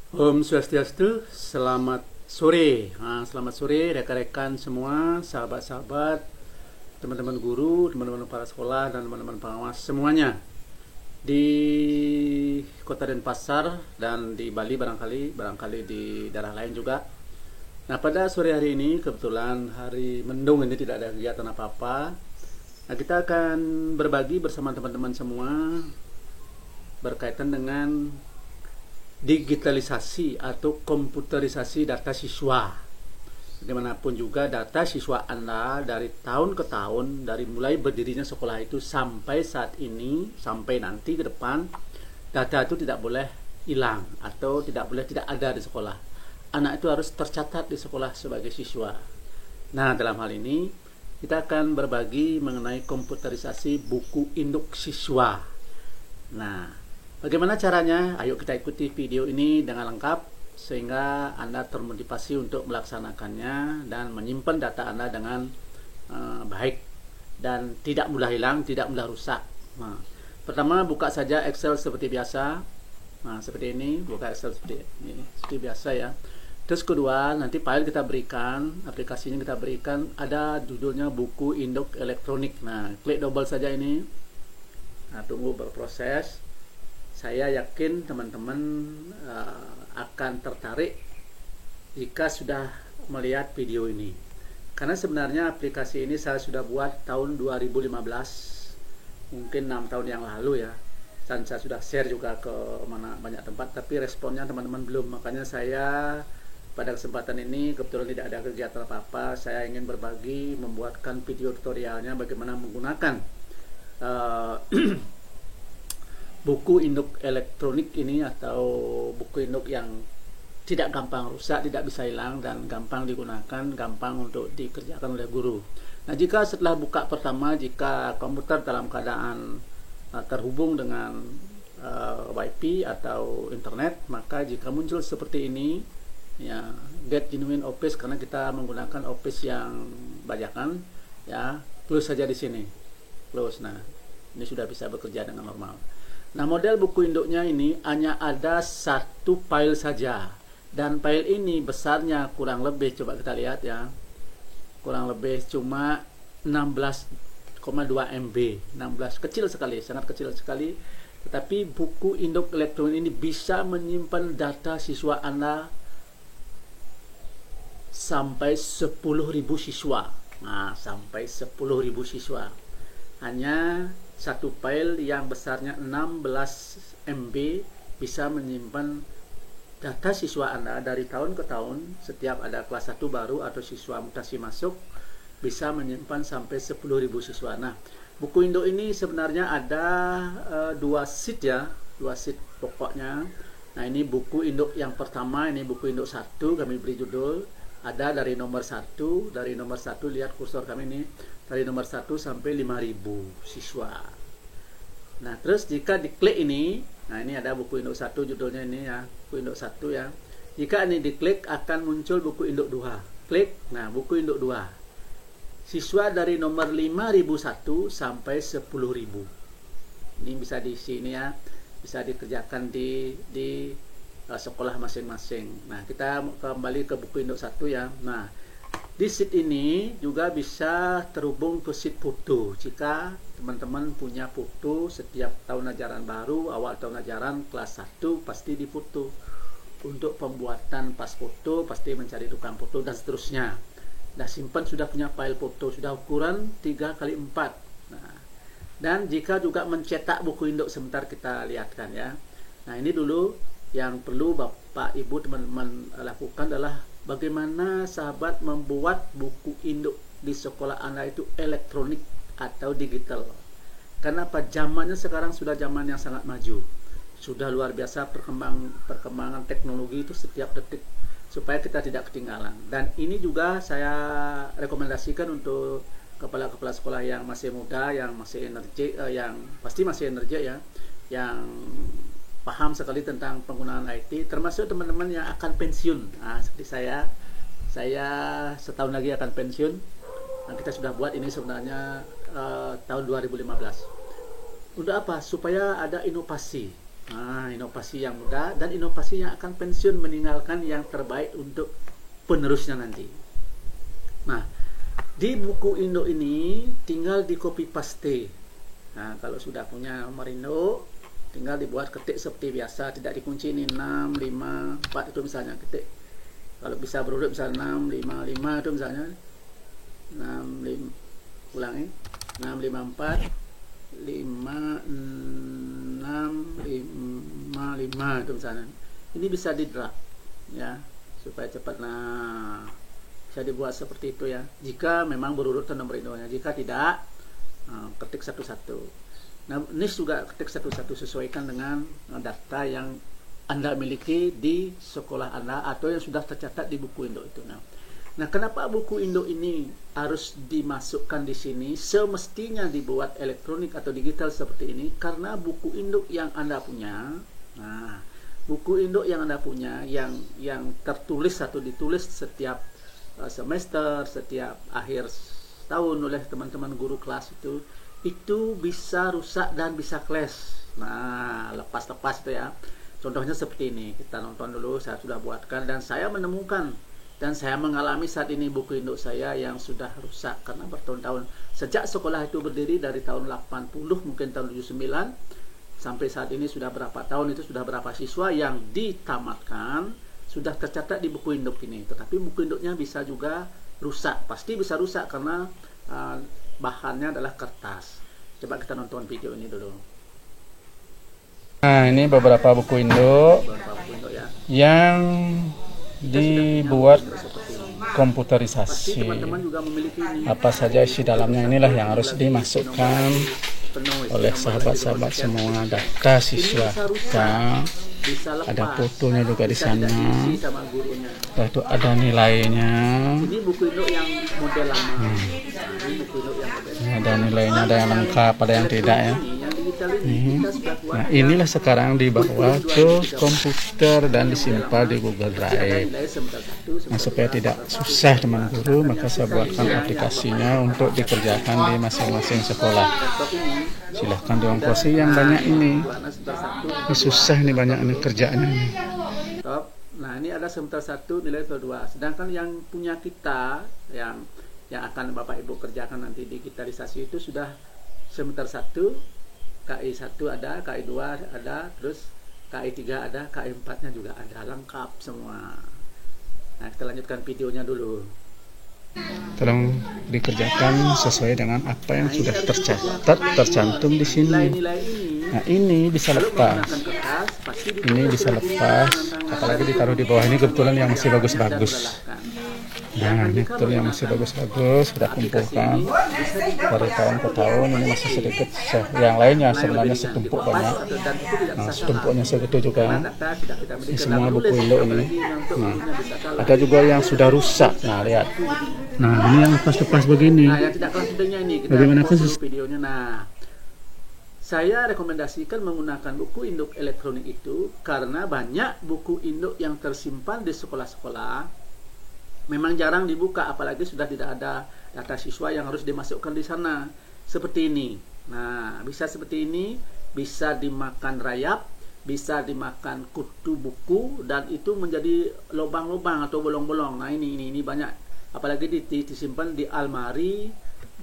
Om Swastiastu, selamat sore. Selamat sore rekan-rekan semua, sahabat-sahabat, teman-teman guru, teman-teman para sekolah, dan teman-teman pengawas semuanya di Kota Denpasar dan di Bali barangkali di daerah lain juga. Nah, pada sore hari ini kebetulan hari mendung ini tidak ada kegiatan apa-apa. Nah, kita akan berbagi bersama teman-teman semua berkaitan dengan digitalisasi atau komputerisasi data siswa. Bagaimanapun juga data siswa Anda dari tahun ke tahun, dari mulai berdirinya sekolah itu sampai saat ini, sampai nanti ke depan, data itu tidak boleh hilang atau tidak boleh tidak ada di sekolah. Anak itu harus tercatat di sekolah sebagai siswa. Nah, dalam hal ini kita akan berbagi mengenai komputerisasi buku induk siswa. Nah, bagaimana caranya? Ayo kita ikuti video ini dengan lengkap sehingga Anda termotivasi untuk melaksanakannya dan menyimpan data Anda dengan baik dan tidak mudah hilang, tidak mudah rusak. Nah, pertama buka saja Excel seperti biasa. Nah, seperti ini, buka Excel seperti ini, seperti biasa ya. Terus kedua, nanti file kita berikan, aplikasinya kita berikan, ada judulnya buku induk elektronik. Nah, klik double saja ini. Nah, tunggu berproses. Saya yakin teman-teman akan tertarik jika sudah melihat video ini. Karena sebenarnya aplikasi ini saya sudah buat tahun 2015, mungkin 6 tahun yang lalu ya. Dan saya sudah share juga ke banyak tempat, tapi responnya teman-teman belum. Makanya saya pada kesempatan ini kebetulan tidak ada kegiatan apa-apa, saya ingin berbagi, membuatkan video tutorialnya bagaimana menggunakan buku induk elektronik ini atau buku induk yang tidak gampang rusak, tidak bisa hilang, dan gampang digunakan, gampang untuk dikerjakan oleh guru. Nah, jika setelah buka pertama, jika komputer dalam keadaan terhubung dengan WiFi atau internet, maka jika muncul seperti ini ya, get genuine office, karena kita menggunakan office yang bajakan ya, close saja di sini, close. Nah, ini sudah bisa bekerja dengan normal. Nah, model buku induknya ini hanya ada satu file saja, dan file ini besarnya kurang lebih, coba kita lihat ya, kurang lebih cuma 16,2 MB, 16, kecil sekali, sangat kecil sekali. Tetapi buku induk elektronik ini bisa menyimpan data siswa Anda sampai 10.000 siswa. Nah, sampai 10.000 siswa. Hanya satu file yang besarnya 16 MB bisa menyimpan data siswa Anda dari tahun ke tahun. Setiap ada kelas 1 baru atau siswa mutasi masuk, bisa menyimpan sampai 10.000 siswa. Nah, buku induk ini sebenarnya ada dua sheet ya, dua sheet pokoknya. Nah, ini buku induk yang pertama, ini buku induk 1, kami beri judul. Ada dari nomor 1, lihat kursor kami ini, dari nomor 1 sampai 5.000 siswa. Nah, terus jika diklik ini, nah ini ada buku induk 1 judulnya ini ya, buku induk 1 ya. Jika ini diklik akan muncul buku induk 2. Klik, nah buku induk 2. Siswa dari nomor 5.001 sampai 10.000. Ini bisa di sini ya, bisa dikerjakan di sekolah masing-masing. Nah, kita kembali ke buku induk 1 ya. Nah, di sheet ini juga bisa terhubung ke sheet foto. Jika teman-teman punya foto setiap tahun ajaran baru, awal tahun ajaran kelas 1 pasti difoto. Untuk pembuatan pas foto pasti mencari tukang foto dan seterusnya. Nah, simpan sudah punya file foto, sudah ukuran 3x4. Nah, dan jika juga mencetak buku induk, sebentar kita lihatkan ya. Nah, ini dulu yang perlu Bapak Ibu teman-teman lakukan adalah bagaimana sahabat membuat buku induk di sekolah Anda itu elektronik atau digital. Karena apa? Zamannya sekarang sudah zaman yang sangat maju. Sudah luar biasa perkembangan teknologi itu setiap detik, supaya kita tidak ketinggalan. Dan ini juga saya rekomendasikan untuk kepala-kepala sekolah yang masih muda, yang masih energi, yang pasti masih energi ya, yang paham sekali tentang penggunaan IT, termasuk teman-teman yang akan pensiun. Nah, seperti saya setahun lagi akan pensiun. Nah, kita sudah buat ini sebenarnya tahun 2015. Untuk apa? Supaya ada inovasi. Nah, inovasi yang muda dan inovasi yang akan pensiun meninggalkan yang terbaik untuk penerusnya nanti. Nah, di buku induk ini tinggal di copy paste. Nah, kalau sudah punya nomor induk, tinggal dibuat ketik seperti biasa, tidak dikunci ini 6, 5, 4 itu misalnya ketik. Kalau bisa berurut misalnya 6, 5, 5 itu misalnya 6, 5, ulangi 6, 5, 4, 5, 6, 5, 5 itu misalnya. Ini bisa di drag ya supaya cepat. Nah, bisa dibuat seperti itu ya, jika memang berurutan nomor induknya. Jika tidak, ketik satu-satu. Nah, NIS juga ketik satu-satu, sesuaikan dengan data yang Anda miliki di sekolah Anda atau yang sudah tercatat di buku induk itu. Nah, kenapa buku induk ini harus dimasukkan di sini? Semestinya dibuat elektronik atau digital seperti ini karena buku induk yang Anda punya, nah, buku induk yang Anda punya yang tertulis atau ditulis setiap semester, setiap akhir tahun oleh teman-teman guru kelas itu bisa rusak dan bisa clash. Nah, lepas-lepas itu ya. Contohnya seperti ini, kita nonton dulu. Saya sudah buatkan dan saya menemukan dan saya mengalami saat ini buku induk saya yang sudah rusak karena bertahun-tahun. Sejak sekolah itu berdiri dari tahun 80, mungkin tahun 79 sampai saat ini sudah berapa tahun, itu sudah berapa siswa yang ditamatkan sudah tercatat di buku induk ini. Tetapi buku induknya bisa juga rusak, pasti bisa rusak karena bahannya adalah kertas. Coba kita nonton video ini dulu. Nah, ini beberapa buku induk Ya. yang dibuat Pasti komputerisasi. teman-teman juga memiliki ini. Apa saja isi dalamnya, inilah yang harus dimasukkan Penuh isi oleh nomor sahabat-sahabat lagi, semua, data siswa kita. bisa lepas, Ada fotonya juga di bisa sana. tidak diisi sama gurunya. Setelah itu ada nilainya. Ini buku induk yang model lama. Nah, ini buku induk yang model. Ini ada nilainya, ada yang lengkap, ada yang tidak ya. Ini yang digital ini kita sudah buat. Nah, inilah sekarang dibawa ke komputer dan disimpan di Google Ada Drive. nilai sebentar satu, Nah, supaya tidak susah teman guru, maka saya buatkan aplikasinya untuk dikerjakan di masing-masing sekolah. laptop ini Silahkan diongkosi yang banyak ini. warna sebentar satu. Ini susah nih, banyak ini kerjaannya ini. Top. Nah, ini ada sebentar satu, nilai kedua. Sedangkan yang punya kita yang akan Bapak Ibu kerjakan nanti digitalisasi itu sudah sebentar satu, KI 1 ada, KI 2 ada, terus KI 3 ada, KI 4-nya juga ada, lengkap semua. Nah, kita lanjutkan videonya dulu. Tolong dikerjakan sesuai dengan apa yang sudah tercatat, tercantum di sini. Nilai-nilai ini Nah, ini bisa kalau lepas. menggunakan kertas pasti Ini bisa lepas, apalagi ditaruh di bawah. Ini kebetulan yang masih bagus-bagus. Nah, ini betul yang masih bagus-bagus, sudah kumpulkan dari tahun ke tahun. Ini masih sedikit, yang lainnya sebenarnya setumpuk banyak. Nah, setumpuknya segitu juga. Ini semua buku induk ini. Nah, ada juga yang sudah rusak. Nah, lihat. Nah, ini yang lepas-lepas begini. Nah, yang tidak kelas videonya ini kita Bagaimanapun pause dulu videonya. Nah, saya rekomendasikan menggunakan buku induk elektronik itu karena banyak buku induk yang tersimpan di sekolah-sekolah memang jarang dibuka, apalagi sudah tidak ada data siswa yang harus dimasukkan di sana. Seperti ini. Nah, bisa seperti ini, bisa dimakan rayap, bisa dimakan kutu buku, dan itu menjadi lubang-lubang atau bolong-bolong. Nah, ini banyak, apalagi disimpan di almari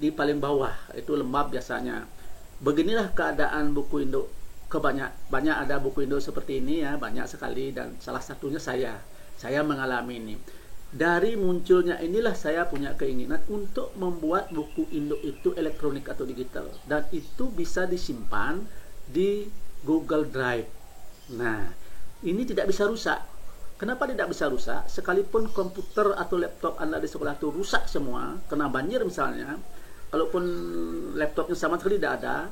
di paling bawah, itu lembab biasanya. Beginilah keadaan buku induk. Banyak ada buku induk seperti ini ya, banyak sekali, dan salah satunya saya mengalami ini. Dari munculnya inilah saya punya keinginan untuk membuat buku induk itu elektronik atau digital, dan itu bisa disimpan di Google Drive. Nah, ini tidak bisa rusak. Kenapa tidak bisa rusak? Sekalipun komputer atau laptop Anda di sekolah itu rusak semua, kena banjir misalnya, kalaupun laptopnya sama sekali tidak ada,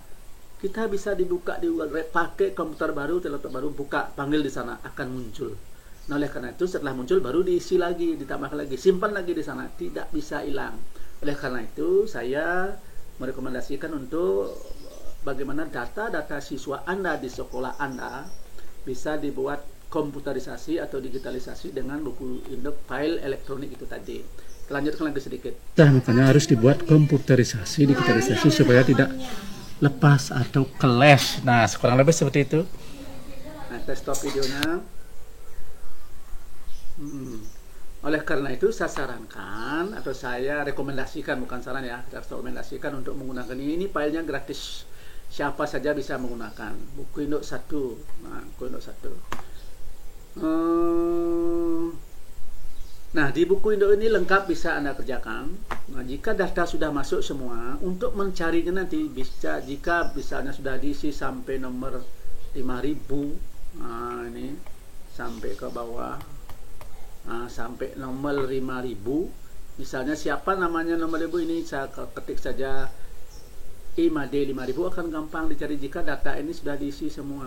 kita bisa dibuka di Google Drive, pakai komputer baru, laptop baru, buka, panggil di sana, akan muncul. Nah, oleh karena itu setelah muncul baru diisi lagi, ditambahkan lagi, simpan lagi di sana, tidak bisa hilang. Oleh karena itu saya merekomendasikan untuk bagaimana data-data siswa Anda di sekolah Anda bisa dibuat komputerisasi atau digitalisasi dengan buku induk file elektronik itu tadi. Kita lanjutkan lagi sedikit. Nah, makanya harus dibuat komputerisasi, digitalisasi supaya tidak lepas atau clash. Nah, kurang lebih seperti itu. Nah, kita stop videonya. Oleh karena itu saya sarankan atau saya rekomendasikan, bukan saran ya, saya rekomendasikan untuk menggunakan ini filenya gratis. Siapa saja bisa menggunakan buku induk 1. Nah, buku induk 1. Nah, di buku induk ini lengkap bisa Anda kerjakan. Nah, jika data sudah masuk semua, untuk mencarinya nanti bisa, jika misalnya sudah diisi sampai nomor 5000, nah ini sampai ke bawah, nah, sampai nomor 5000, misalnya siapa namanya nomor 5000 ini, saya ketik saja IMADE 5000, akan gampang dicari jika data ini sudah diisi semua.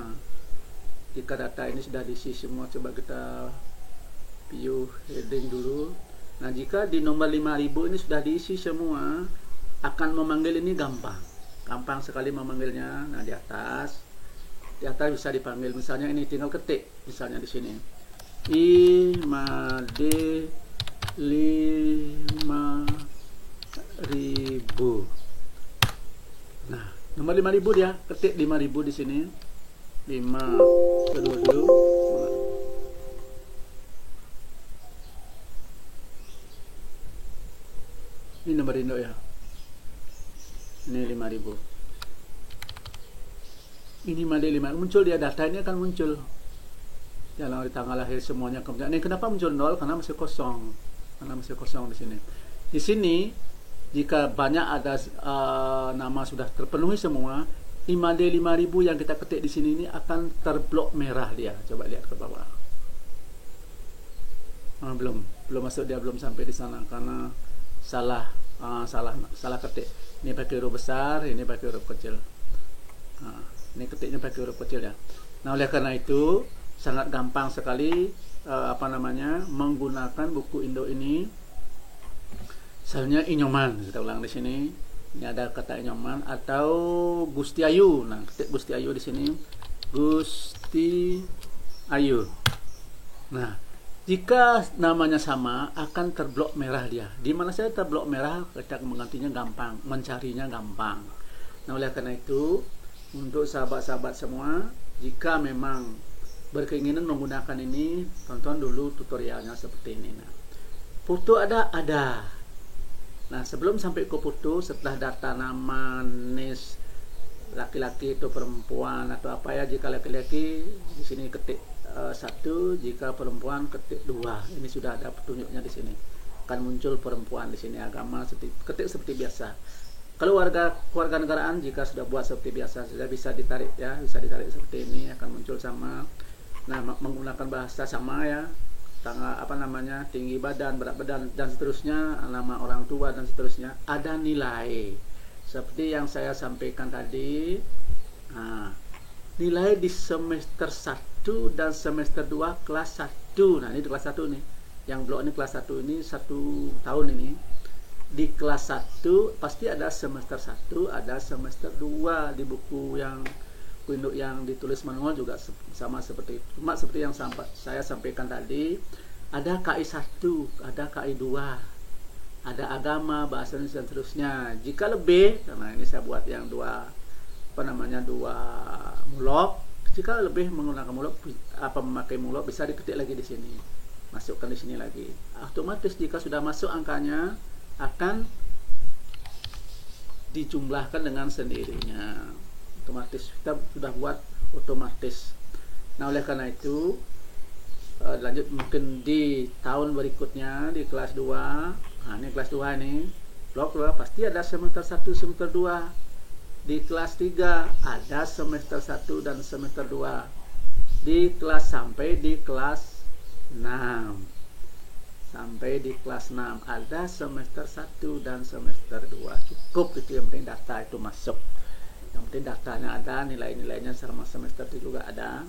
Jika data ini sudah diisi semua, coba kita view heading dulu. Nah, jika di nomor 5000 ini sudah diisi semua, akan memanggil ini gampang sekali memanggilnya. Nah, di atas bisa dipanggil, misalnya ini tinggal ketik, misalnya di sini IMADE 5000. Nah, nomor 5000 dia ketik 5000 di sini. 5 kedua dulu. Ini nomor induk ya. Ini 5000. Ini IMADE 5 muncul dia, data ini akan muncul. Jangan di tanggal lahir semuanya kemudian. Ini kenapa muncul 0? Karena masih kosong. Di sini. Di sini jika banyak ada nama sudah terpenuhi semua, IMADE 5000 yang kita ketik di sini ini akan terblok merah dia. Coba lihat ke bawah. Belum masuk, dia belum sampai di sana karena salah ketik. Ini pakai huruf besar, ini pakai huruf kecil. Ini ketiknya pakai huruf kecil ya. Nah, oleh karena itu sangat gampang sekali menggunakan buku induk ini. Misalnya Inyoman, kita ulang di sini. Ini ada kata Inyoman atau Gusti Ayu. Nah, ketik Gusti Ayu di sini. Gusti Ayu. Nah, jika namanya sama akan terblok merah dia. Di mana saya terblok merah, kita menggantinya gampang, mencarinya gampang. Nah, oleh karena itu untuk sahabat-sahabat semua, jika memang berkeinginan menggunakan ini, tonton dulu tutorialnya seperti ini. Nah, foto ada. Nah, sebelum sampai ke foto, setelah data nama, NIS, laki-laki atau perempuan atau apa ya, jika laki-laki di sini ketik 1, jika perempuan ketik 2. Ini sudah ada petunjuknya di sini. Akan muncul perempuan di sini, agama ketik seperti biasa. Kalau keluarga negaraan, jika sudah buat seperti biasa, sudah bisa ditarik ya, bisa ditarik seperti ini, akan muncul sama. Nah, menggunakan bahasa sama ya, tinggi badan, berat badan, dan seterusnya, nama orang tua dan seterusnya. Ada nilai seperti yang saya sampaikan tadi. Nah, nilai di semester 1 dan semester 2 kelas 1. Nah, ini di kelas 1 nih, yang blok ini kelas 1 ini 1 tahun ini. Di kelas 1 pasti ada semester 1, ada semester 2. Di buku induk yang ditulis manual juga sama seperti itu. Cuma seperti yang saya sampaikan tadi, ada KI 1, ada KI 2, ada agama, bahasa Indonesia dan seterusnya. Jika lebih, karena ini saya buat yang dua mulok. Jika lebih menggunakan mulok, memakai mulok, bisa diketik lagi di sini, masukkan di sini lagi. Otomatis jika sudah masuk angkanya akan dijumlahkan dengan sendirinya. Otomatis kita sudah buat otomatis. Nah, oleh karena itu lanjut mungkin di tahun berikutnya di kelas 2. Nah, ini kelas 2 ini blok 2 pasti ada semester 1, semester 2. Di kelas 3 ada semester 1 dan semester 2. Di kelas sampai di kelas 6. Sampai di kelas 6 ada semester 1 dan semester 2. Cukup itu, yang penting data itu masuk. Yang penting datanya ada, nilai-nilainya selama semester itu juga ada.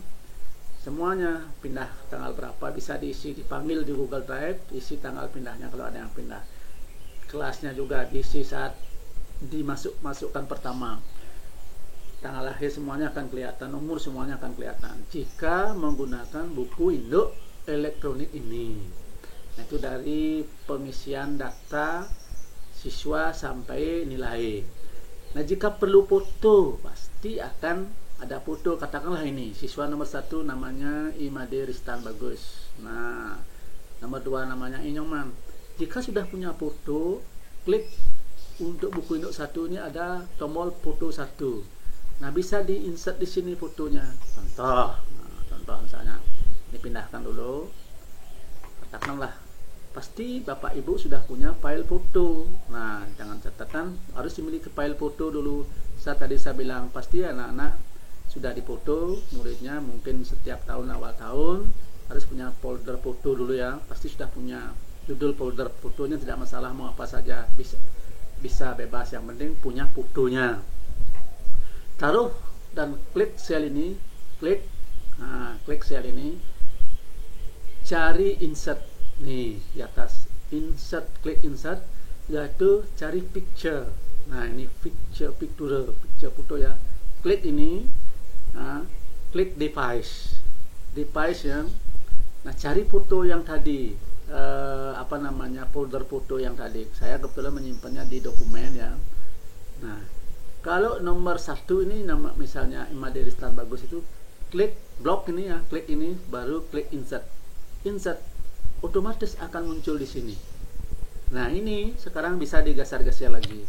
Semuanya pindah tanggal berapa bisa diisi, dipanggil di Google Drive, isi tanggal pindahnya kalau ada yang pindah. Kelasnya juga diisi saat dimasukkan pertama. Tanggal lahir semuanya akan kelihatan, umur semuanya akan kelihatan jika menggunakan buku induk elektronik ini. Nah, itu dari pengisian data siswa sampai nilai. Nah, jika perlu foto pasti akan ada foto, katakanlah ini siswa nomor 1 namanya Imade Ristan Bagus, nah nomor 2 namanya Inyoman. Jika sudah punya foto, klik untuk buku induk 1 ini ada tombol foto 1. Nah, bisa di-insert di sini fotonya. Contoh misalnya ini pindahkan dulu. Katakanlah pasti Bapak Ibu sudah punya file foto. Nah, jangan catatan, harus dimiliki file foto dulu. Tadi saya bilang pasti anak-anak sudah difoto, muridnya mungkin setiap tahun awal tahun harus punya folder foto dulu ya. Pasti sudah punya judul folder fotonya, tidak masalah mau apa saja, bisa bebas, yang penting punya fotonya. Taruh dan klik sel ini, klik sel ini, cari insert nih di atas, insert, klik insert, yaitu cari picture. Nah, ini picture foto ya. Klik ini, klik device yang, nah cari foto yang tadi, folder foto yang tadi. Saya kebetulan menyimpannya di dokumen ya. Nah, kalau nomor 1 ini nama misalnya Imade Ristan Bagus itu, klik blok ini ya, klik ini baru klik insert, otomatis akan muncul di sini. Nah, ini sekarang bisa digeser-geser lagi.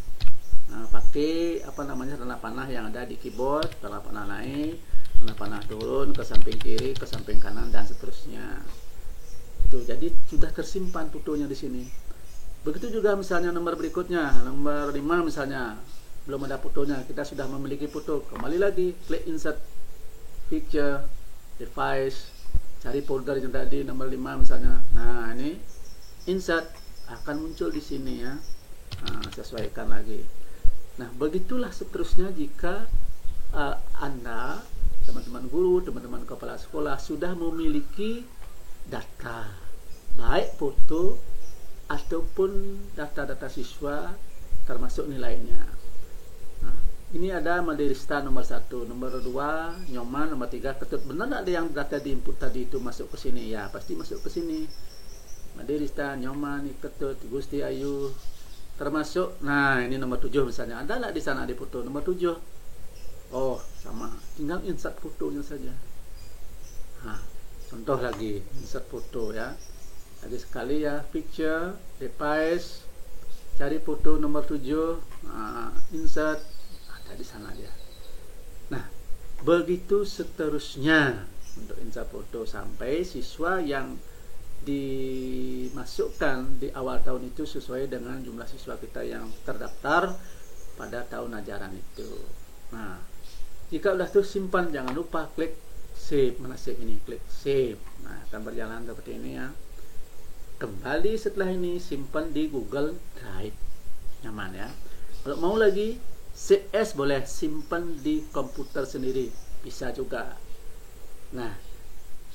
Nah, pakai tanda panah yang ada di keyboard, tanda panah naik, tanda panah turun ke samping kiri, ke samping kanan, dan seterusnya. Tuh, jadi sudah tersimpan fotonya di sini. Begitu juga misalnya nomor berikutnya, nomor 5 misalnya, belum ada fotonya, kita sudah memiliki foto. Kembali lagi, klik insert, picture, device, cari folder yang tadi nomor 5 misalnya. Nah, ini insert akan muncul di sini ya. Nah, sesuaikan lagi. Nah, begitulah seterusnya jika Anda, teman-teman guru, teman-teman kepala sekolah sudah memiliki data, baik foto ataupun data-data siswa termasuk nilainya. Nah, ini ada Imade Ristan nomor 1, nomor 2 Nyoman, nomor 3 Ketut. Benar ada yang data di input tadi itu masuk ke sini? Ya, pasti masuk ke sini. Imade Ristan, Nyoman, Ketut, Gusti Ayu termasuk. Nah, ini nomor 7 misalnya. Ada nggak di sana di foto nomor 7? Oh, sama. Tinggal insert fotonya saja. Nah, contoh lagi, insert foto ya. Lagi sekali ya, picture, device, cari foto nomor 7, insert, ada di sana dia. Nah, begitu seterusnya untuk insert foto sampai siswa yang dimasukkan di awal tahun itu sesuai dengan jumlah siswa kita yang terdaftar pada tahun ajaran itu. Nah, jika sudah itu simpan, jangan lupa klik save. Mana save ini? Klik save. Nah, akan berjalan seperti ini ya. Kembali setelah ini simpan di Google Drive, nyaman ya. Kalau mau lagi save as, boleh simpan di komputer sendiri, bisa juga. Nah,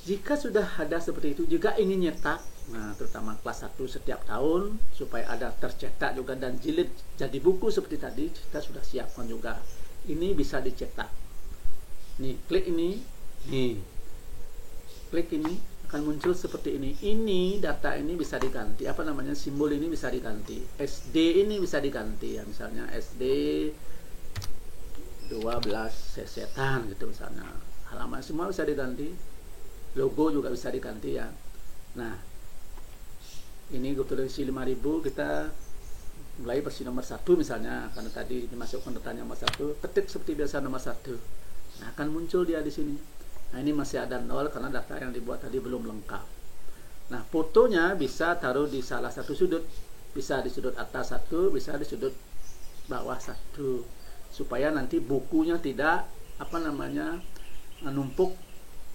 jika sudah ada seperti itu, jika ingin nyetak, nah terutama kelas 1 setiap tahun supaya ada tercetak juga dan jilid jadi buku seperti tadi, kita sudah siapkan juga. Ini bisa dicetak. Nih, klik ini, nih, klik ini akan muncul seperti ini. Ini data ini bisa diganti, simbol ini bisa diganti. SD ini bisa diganti ya, misalnya SD 12 sesetan gitu misalnya. Halaman semua bisa diganti. Logo juga bisa diganti ya. Nah, ini kebetulan isi 5.000, kita mulai versi nomor 1 misalnya, karena tadi dimasukkan datanya nomor 1, ketik seperti biasa nomor 1. Nah, akan muncul dia di sini. Nah, ini masih ada 0 karena data yang dibuat tadi belum lengkap. Nah, fotonya bisa taruh di salah satu sudut, bisa di sudut atas 1, bisa di sudut bawah 1, supaya nanti bukunya tidak numpuk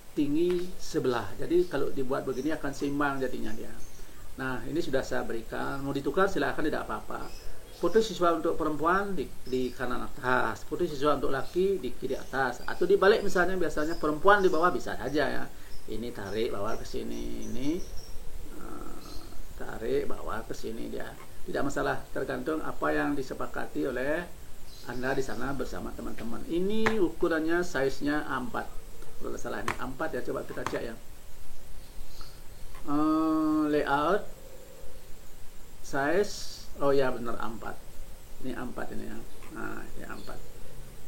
tinggi sebelah. Jadi kalau dibuat begini akan seimbang jadinya dia. Nah, ini sudah saya berikan. Mau ditukar silahkan, tidak apa-apa. Foto siswa untuk perempuan di kanan atas, foto siswa untuk laki di kiri atas, atau dibalik misalnya, biasanya perempuan di bawah bisa saja ya. Ini tarik bawa ke sini, ini tarik bawa ke sini dia. Tidak masalah, tergantung apa yang disepakati oleh Anda di sana bersama teman-teman. Ini ukurannya, size-nya A4. Kalau salah ini A4 ya, coba kita cek ya. Layout, size, oh ya benar A4. Ini A4 ini ya. Nah, ini A4.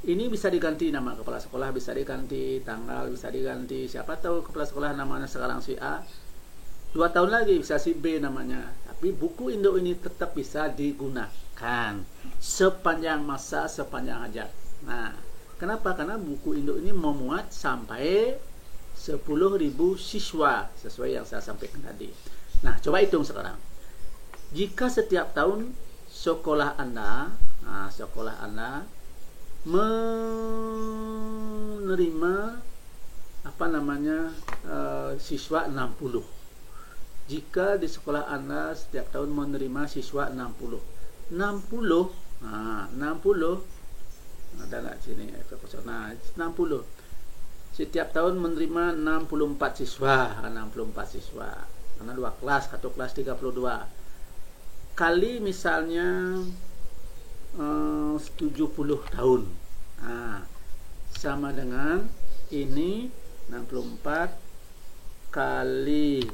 ini bisa diganti nama kepala sekolah, bisa diganti tanggal, bisa diganti siapa tahu kepala sekolah namanya sekarang si A, 2 tahun lagi bisa si B namanya. Tapi buku induk ini tetap bisa digunakan sepanjang masa, sepanjang hajat. Nah, kenapa? Karena buku induk ini memuat sampai 10.000 siswa sesuai yang saya sampaikan tadi. Nah, coba hitung sekarang. Jika setiap tahun sekolah Anda menerima siswa 60. Jika di sekolah Anda setiap tahun menerima siswa 60 ada nggak sini? Nah, 60 setiap tahun menerima 64 siswa karena 2 kelas, 1 kelas 32 kali misalnya 70 tahun. Nah, sama dengan ini 64 kali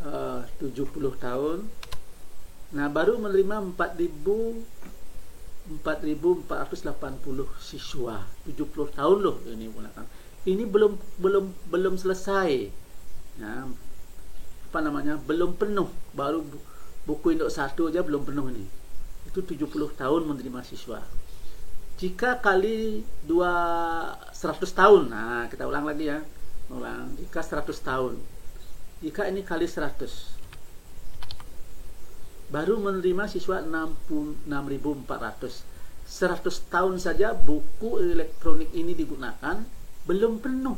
70 tahun. Nah, baru menerima 4.480 siswa. 70 tahun loh ini gunakan. Ini belum selesai. Nah, belum penuh. Baru buku induk 1 aja belum penuh ini. Itu 70 tahun menerima siswa. Jika kali 100 tahun. Nah, kita ulang lagi ya. Jika 100 tahun. Jika ini kali 100. Baru menerima siswa 6.400. 100 tahun saja buku elektronik ini digunakan belum penuh.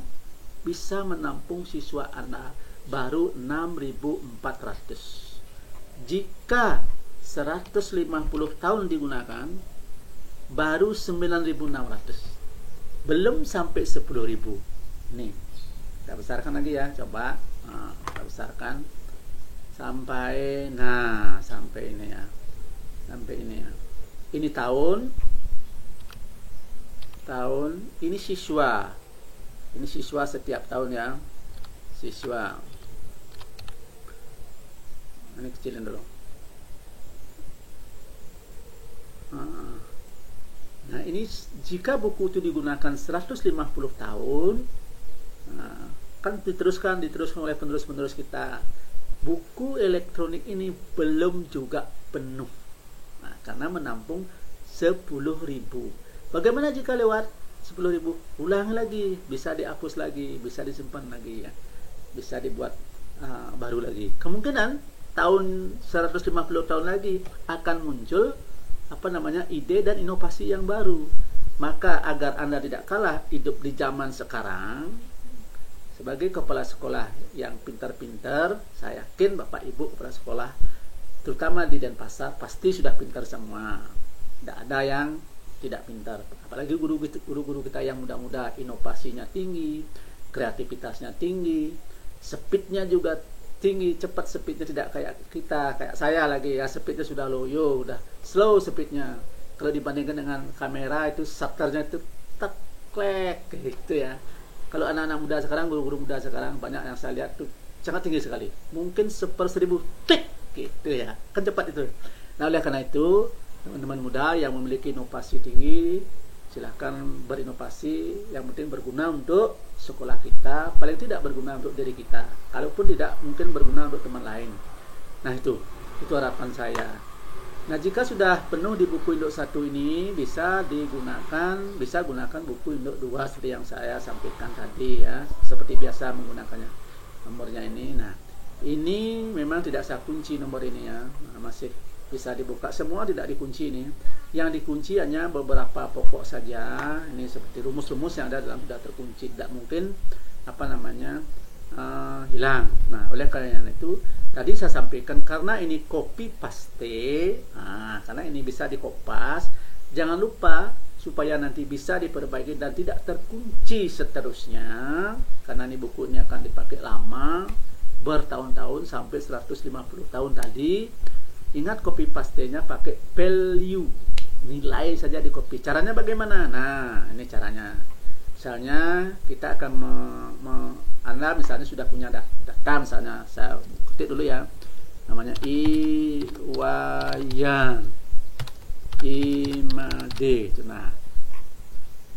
Bisa menampung siswa Anda baru 6.400. Jika 150 tahun digunakan baru 9.600. Belum sampai 10.000. Nih, kita besarkan lagi ya, coba. Nah, kita besarkan sampai ini ya. Ini tahun, ini siswa. Ini siswa setiap tahun ya. Siswa. Ini kecilin dulu. Nah, ini jika buku itu digunakan 150 tahun, kan diteruskan oleh penerus-penerus kita. Buku elektronik ini belum juga penuh. Nah, karena menampung 10.000. Bagaimana jika lewat 10.000? Ulang lagi, bisa dihapus lagi, bisa disimpan lagi ya. Bisa dibuat baru lagi. Kemungkinan tahun 150 tahun lagi akan muncul ide dan inovasi yang baru. Maka agar Anda tidak kalah hidup di zaman sekarang, sebagai kepala sekolah yang pintar-pintar, saya yakin Bapak Ibu kepala sekolah terutama di Denpasar pasti sudah pintar semua. Tidak ada yang tidak pintar. Apalagi guru-guru kita yang muda-muda, inovasinya tinggi, kreativitasnya tinggi, speednya juga tinggi, cepat speednya, tidak kayak kita, kayak saya lagi ya, speednya sudah loyo, udah slow speednya. Kalau dibandingkan dengan kamera itu shutternya itu klek gitu ya. Kalau anak-anak muda sekarang, guru-guru muda sekarang banyak yang saya lihat tuh sangat tinggi sekali, mungkin 1/1000 klik gitu ya, kan cepat itu. Nah, oleh karena itu teman-teman muda yang memiliki inovasi tinggi, silahkan berinovasi, yang penting berguna untuk sekolah kita, paling tidak berguna untuk diri kita, kalaupun tidak mungkin berguna untuk teman lain. Nah, itu harapan saya. Nah, jika sudah penuh di buku induk 1 ini, bisa gunakan buku induk 2 seperti yang saya sampaikan tadi ya, seperti biasa menggunakannya nomornya ini. Nah, ini memang tidak saya kunci nomor ini ya, masih bisa dibuka, semua tidak dikunci ini. Yang dikunci hanya beberapa pokok saja. Ini seperti rumus-rumus yang ada dalam sudah terkunci, tidak mungkin hilang. Nah, oleh karena itu tadi saya sampaikan, karena ini copy paste, karena ini bisa dikopas, jangan lupa supaya nanti bisa diperbaiki dan tidak terkunci seterusnya, karena ini bukunya akan dipakai lama, bertahun-tahun sampai 150 tahun tadi. Ingat, copy pastenya pakai value, nilai saja di copy. Caranya bagaimana? Nah, ini caranya. Misalnya kita akan Anda misalnya sudah punya data, misalnya saya ketik dulu ya, namanya Iwayan Imade. Nah,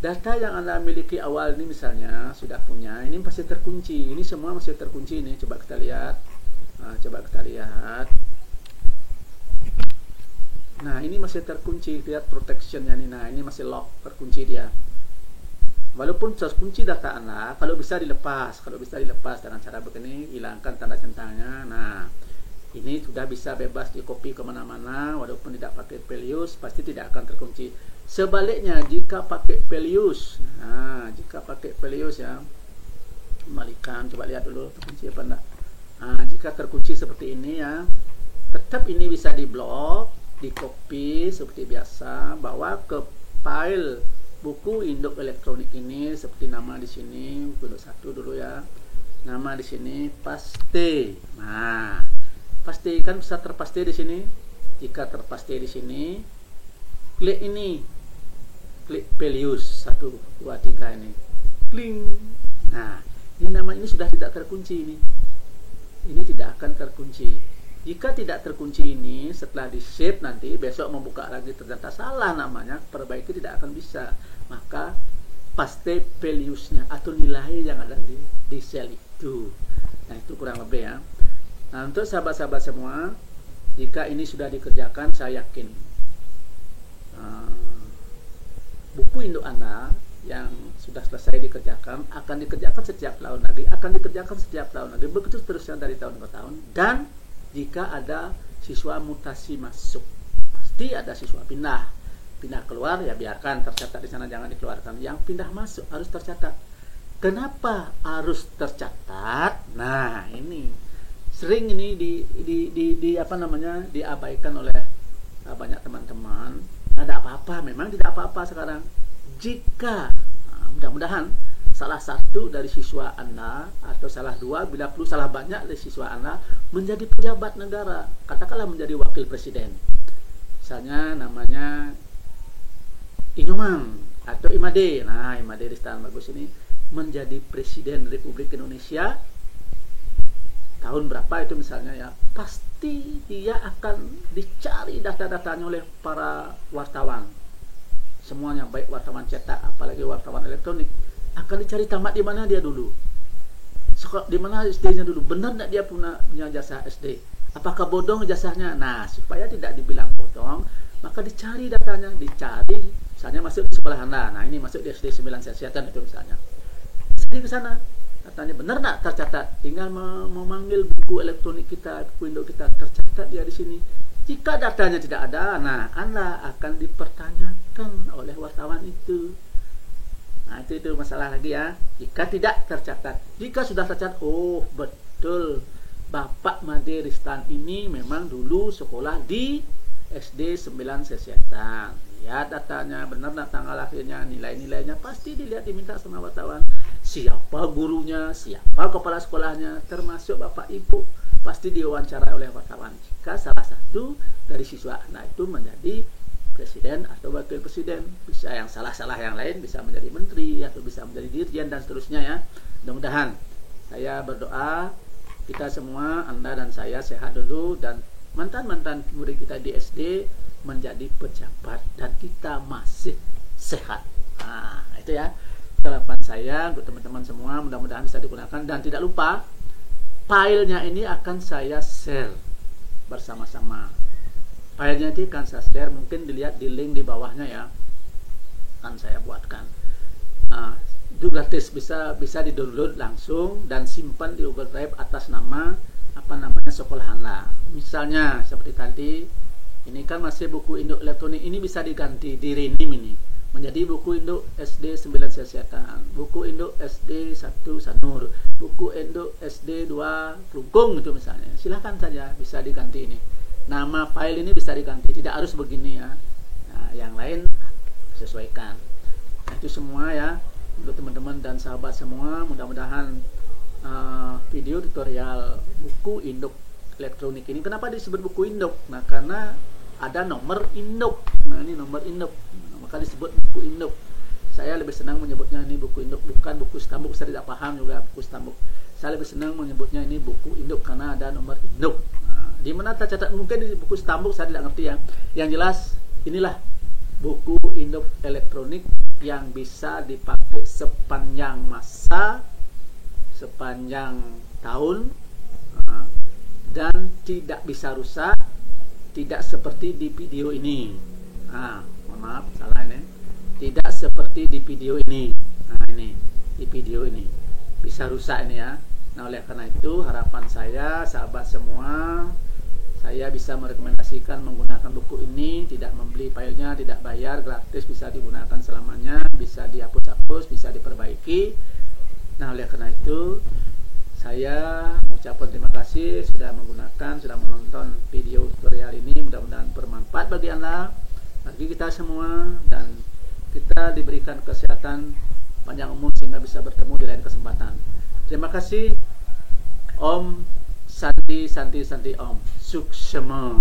Data yang Anda miliki awal ini misalnya sudah punya, ini pasti terkunci. Ini semua masih terkunci ini. Coba kita lihat. Coba kita lihat. Nah, ini masih terkunci. Lihat protectionnya ini. Nah, ini masih lock, terkunci dia. Walaupun terkunci data Anda, kalau bisa dilepas. Kalau bisa dilepas dengan cara begini, hilangkan tanda centangnya. Nah, ini sudah bisa bebas di copy kemana-mana. Walaupun tidak pakai Pelius, pasti tidak akan terkunci. Sebaliknya, jika pakai Pelius, nah, jika pakai Pelius ya, kembalikan. Coba lihat dulu terkunci apa enggak. Nah, jika terkunci seperti ini ya, tetap ini bisa diblok, di copy seperti biasa, bawa ke file buku induk elektronik ini seperti nama di sini, buku induk 1 dulu ya. Nama di sini paste. Nah, paste kan bisa terpaste di sini. Jika terpaste di sini, klik ini. Klik Pelius 1 2 3 ini. Kling. Nah, ini nama ini sudah tidak terkunci ini. Ini tidak akan terkunci. Jika tidak terkunci ini, setelah di save nanti, besok membuka lagi ternyata salah namanya, perbaiki tidak akan bisa. Maka paste Peliusnya atau nilai yang ada di sel itu. Nah, itu kurang lebih ya. Nah, untuk sahabat-sahabat semua, jika ini sudah dikerjakan, saya yakin buku induk Anda yang sudah selesai dikerjakan akan dikerjakan setiap tahun lagi, begitu seterusnya dari tahun ke tahun. Dan jika ada siswa mutasi masuk, pasti ada siswa pindah keluar, ya biarkan tercatat di sana, jangan dikeluarkan. Yang pindah masuk harus tercatat. Kenapa harus tercatat? Nah, ini sering ini diabaikan oleh banyak teman-teman. Ada apa-apa, memang tidak apa-apa sekarang. Jika mudah-mudahan salah satu dari siswa Anda atau salah dua, bila perlu salah banyak dari siswa Anda menjadi pejabat negara, katakanlah menjadi wakil presiden, misalnya namanya Inyomang atau Imade. Nah, Imade Ristan bagus ini menjadi presiden Republik Indonesia tahun berapa itu misalnya ya, pasti dia akan dicari data-datanya oleh para wartawan semuanya, baik wartawan cetak apalagi wartawan elektronik. Akan dicari tamat di mana dia dulu, di mana SD-nya dulu, benar tidak dia punya jasa SD, apakah bodong jasanya. Nah, supaya tidak dibilang bodong, maka dicari datanya, misalnya masuk di sekolah Anda. Nah, ini masuk di SD 9 Sesiatan itu misalnya, jadi ke sana katanya benar tidak tercatat, tinggal memanggil buku elektronik kita, buku induk kita, tercatat dia di sini. Jika datanya tidak ada, nah Anda akan dipertanyakan oleh wartawan itu. Nah, itu masalah lagi ya. Jika tidak tercatat, jika sudah tercatat, oh betul, Bapak Made Ristan ini memang dulu sekolah di SD 9 Sesiatan. Lihat datanya, benar tanggal akhirnya, nilai-nilainya pasti dilihat, diminta sama wartawan. Siapa gurunya, siapa kepala sekolahnya, termasuk Bapak Ibu, pasti diwawancara oleh wartawan. Jika salah satu dari siswa anak itu menjadi presiden atau wakil presiden, bisa yang salah-salah yang lain bisa menjadi menteri atau bisa menjadi dirjen dan seterusnya ya. Mudah-mudahan, saya berdoa kita semua, Anda dan saya sehat dulu, dan mantan-mantan murid kita di SD menjadi pejabat dan kita masih sehat. Nah, itu ya harapan saya untuk teman-teman semua, mudah-mudahan bisa digunakan. Dan tidak lupa, filenya ini akan saya share bersama-sama. Filenya ini akan saya share, mungkin dilihat di link di bawahnya ya, akan saya buatkan. Itu gratis, bisa di-download langsung dan simpan di Google Drive atas nama sekolah Anda. Misalnya seperti tadi, ini kan masih buku induk elektronik, ini bisa diganti, di rename ini menjadi buku induk SD 9 Sesiatan, buku induk SD 1 Sanur, buku induk SD 2 Klungkung itu misalnya. Silahkan saja, bisa diganti ini. Nama file ini bisa diganti, tidak harus begini ya. Nah, yang lain sesuaikan. Nah, itu semua ya untuk teman-teman dan sahabat semua. Mudah-mudahan video tutorial buku induk elektronik ini, kenapa disebut buku induk? Nah, karena ada nomor induk. Nah, ini nomor induk, maka disebut buku induk. Saya lebih senang menyebutnya ini buku induk, bukan buku stambuk. Saya tidak paham juga buku stambuk. Saya lebih senang menyebutnya ini buku induk karena ada nomor induk. Nah, di mana tercatat, mungkin di buku stambuk saya tidak ngerti ya. Yang jelas inilah buku induk elektronik yang bisa dipakai sepanjang masa, sepanjang tahun, dan tidak bisa rusak, tidak seperti di video ini. Mohon maaf, salah ini. Tidak seperti di video ini. Ini di video ini bisa rusak ini ya. Nah, oleh karena itu harapan saya, sahabat semua, saya bisa merekomendasikan menggunakan buku ini, tidak membeli filenya, tidak bayar, gratis, bisa digunakan selamanya, bisa dihapus-hapus, bisa diperbaiki. Nah, oleh karena itu saya mengucapkan terima kasih sudah menggunakan, sudah menonton video tutorial ini. Mudah-mudahan bermanfaat bagi Anda, bagi kita semua, dan kita diberikan kesehatan panjang umur sehingga bisa bertemu di lain kesempatan. Terima kasih. Om Santi Santi Santi Om Suksema.